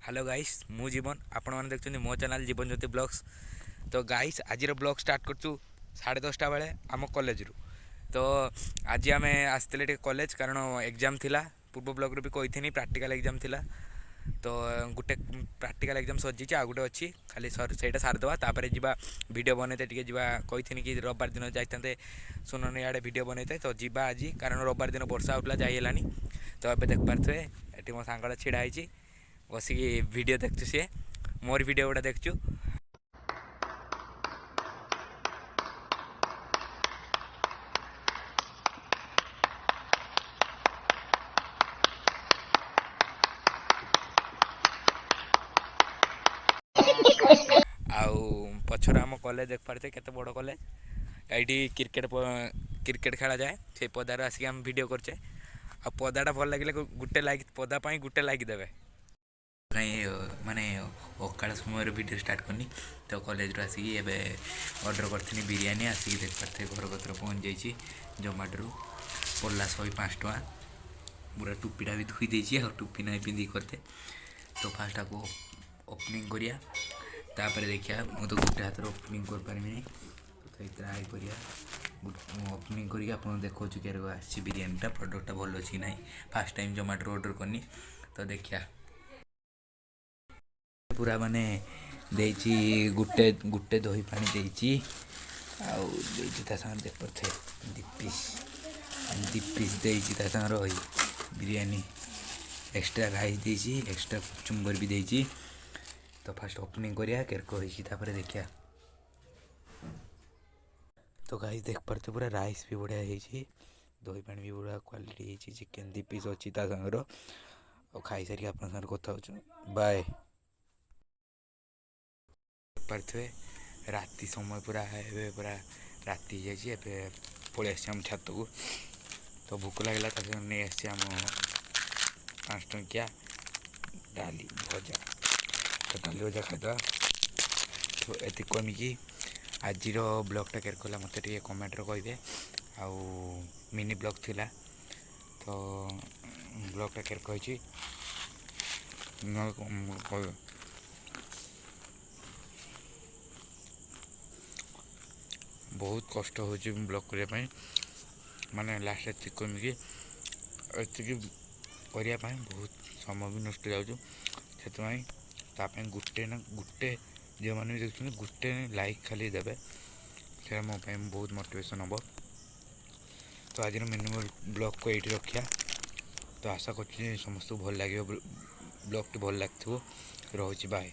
Hello guys मु जीवन आपण मैंने देखते मो चैनल जीवन ज्योति ब्लॉग्स। तो गाइस आज ब्लॉग स्टार्ट कर 10:30 बेले आम कॉलेज रु। तो आज आम आसते कॉलेज कारण एग्जाम थिला पूर्व ब्लॉग रे भी कही प्रैक्टिकल एग्जाम थिला। तो गोटे प्रैक्टिकल एग्जाम सजी आ गोटे अच्छी खाली सहीटा सारिदेवा तापर जा वीडियो बनते टे कही कि रविवार दिन जाते सुनन इे वीडियो बनते तो जा आज कारण रविवार दिन वर्षा होता जाइलानी। तो ये देख पारे ये मो सांगटा छिड़ाई बसिकी वीडियो देखु सी मोर वीडियो गुड़ा देखु। आउ पछर आम कॉलेज देख पारे केते बड़ कॉलेज ये क्रिकेट खेला जाए से पदार आसिक आम वीडियो करचे। आ पदाटा भल लगे गोटे लाइक पदापाई गोटे लाइक देवे कहीं माने अकाल समय वीडियो स्टार्ट करनी। तो कॉलेज रू आसिक ऑर्डर करी बिरियानी आसिक देख पारे घर कतर पहुँच जाइए जोमाटो पड़ला 105 टका पूरा टुपीटा भी धोई देती और टुपी ना पिंधि करते। तो फास्ट आपको ओपनिंग करिया तापर देखिया मु तो गोटे हाथ ओपनिंग कर पारिनी। तो ट्राए करिया ओपनिंग करके आप देखो के बिरियानीटा प्रोडक्टा भल अच्छी ना फास्ट टाइम जोमाटो ऑर्डर करनी। तो देखिया पूरा माने देची गुटे गुटे दही पानी देची आउ देची ता संग देख पाथे दी पीस देची ता संग रही बिरियानी एक्स्ट्रा राइस देची एक्स्ट्रा चुम्बर भी देची। तो फास्ट ओपनिंग करिया केरको होई तापर देखिया। तो गाइस देख पारते पूरा राइस भी बढ़िया होई दही पानी भी बढ़िया क्वालिटी होई चिकन 2 पीस अच्छी ता संग रो और खाई सारी आपन संग कथा हो बाय पारे राति समय पूरा है पूरा राति जाइए पलि आम छत को। तो भूक लगे नहीं आम 5 टंकिया डाली भजा तो डाली भजा खादा। तो ये कमिकी आज ब्लॉगटा केर कला मत कमेंट कहे आउ मिनी ब्लॉग थिला। तो ब्लॉगटा केर कही बहुत कष्ट हो ब्लॉग करने माने लास्ट एति कमिकी करने बहुत समय भी नष्ट जापाई गोटे ना गोटे जो मैंने भी देखते गोटे लाइक खाली देवे से मो बहुत मोटिवेशन हम। तो आज मिनिमम ब्लॉग को ये रखा। तो आशा कर समस्त भल लगे ब्लॉग टी भल लगे रोचे बाय।